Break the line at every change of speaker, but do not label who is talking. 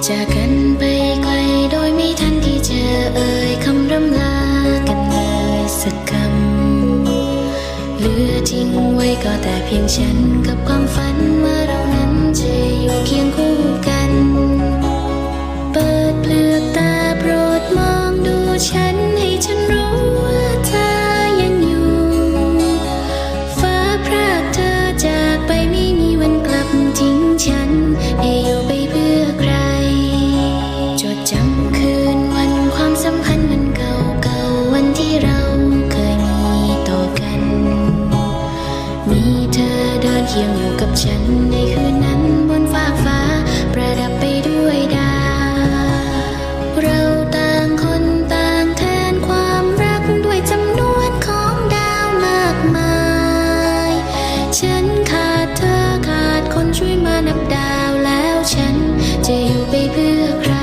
จากกันไปไกลโดยไม่ทันที่จะเอ่ยคำร่ำลากันเลยสักคำเหลือทิ้งไว้ก็แต่เพียงฉันกับความฝันว่าเรานั้นจะอยู่เคียงคู่กันเปิดเปลือกตาโปรดมองดูฉันให้ฉันรู้ว่าเธอยังอยู่ฟ้าพรากเธอจากไปไม่มีวันกลับทิ้งฉันให้อยู่ไปเพื่อใครจดจำคืนวันความสัมพันธ์วันเก่าๆวันที่เราเคยมีต่อกันมีเธอเดินเคียงอยู่กับฉันในคืนนั้นบนฟากฟ้าประดับไปด้วยดาวเราต่างคนต่างแทนความรักด้วยจำนวนของดาวมากมายฉันขาดเธอขาดคนช่วยมานับดาวแล้วฉันจะอยู่ไปเพื่อใคร